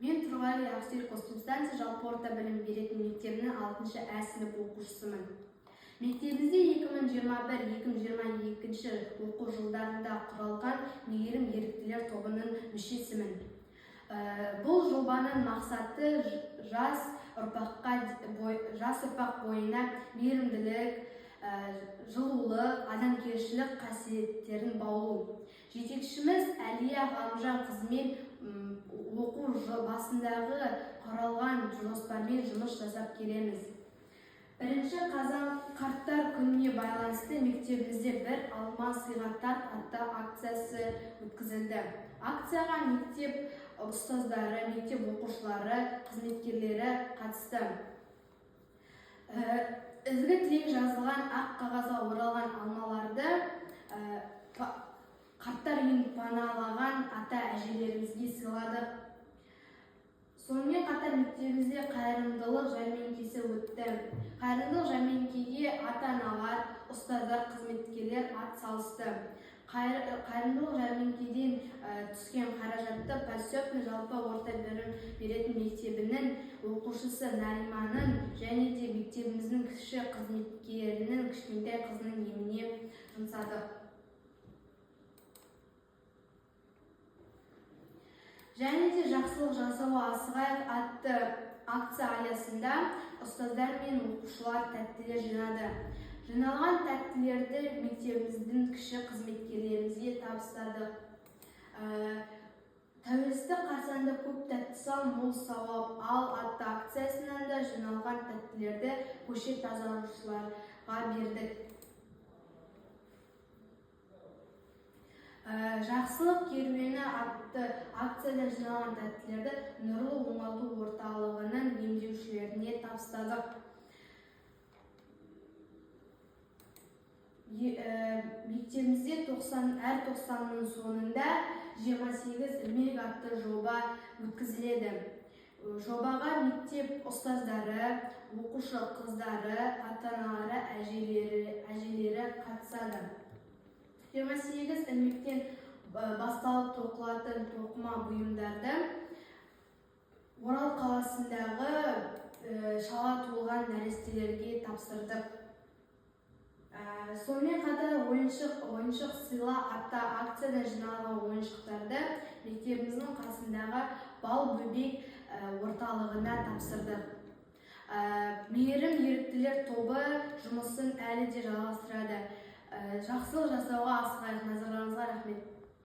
Мен Тұрғали Ақсүйек Қосстанция жалпы орта білім беретін мектебінің 6-шы Ә сынып оқушысымын. Мектебімізде 2021-2022 оқу жылдарында құралған мейірім еріктілер тобының мүшесімін. Бұл жобаның мақсаты жас ұрпақ бойына мейірімділік, жылулық, адамгершілік қасиеттерін баулу. Жетекшіміз Әлия Ғалымжан қызымен оқу басындағы құралған жоспармен жұмыс жасап келеміз. 1 қазан қарттар күніне байланысты мектебімізде бір алма сыйға тарт атты акциясы өткізілді. Акцияға мектеп ұстаздары, мектеп оқушылары, қызметкерлері қатысты. Ізгі тілек жазылған ақ қағазға оралған алмаларды қарттар үйін паналаған ата-әжелерімізге сыйладық. Сонымен қатар мектебімізде қайырымдылық жәрмеңкесі өтті. Қайырымдылық жәрмеңкеге ата-аналар, ұстаздар, қызметкерлер ат салысты. Қайырымдылық жәрмеңкеден түскен қаражатты Поселкин жалпы орта білім беретін мектебінің оқушысы Нариманың және де мектебіміздің кіші қызметкерінің кішкентай қызының еміне жұмсадық. Және де жақсылық жасауға асығайық атты акция аясында ұстаздар мен оқушылар тәттілер жинады. Жиналған тәттілерді мектебіміздің кіші қызметкерлерімізге табыстадық. Тәуелсіздік қарсаңында көп тәтті сал, мол сауап ал атты акциясынан да жиналған тәттілерді көше тазалаушыларға бердік. Жақсылық керуені атты акцияда жиналған тәттілерді Нұрлы оңалту орталығының емдеушілеріне табыстадық. Мектебімізде әр 90-ның соңында 28 ілмек атты жоба өткізіледі. Жобаға мектеп ұстаздары, оқушы қыздары, ата-аналары, әжелері қатысады. 28 ілмектен басталып тоқылатын тоқыма бұйымдарды Орал қаласындағы шала туылған нәрестелерге тапсырдық. Сонымен қатар ойыншық сыйла атты акцияда жиналған ойыншықтарды мектебіміздің қасындағы бал бөбек орталығына тапсырдық. Мейірім еріктілер тобы жұмысын әлі де жалғастырады. Жақсылық жасауға асығайық. Назарларыңызға рахмет.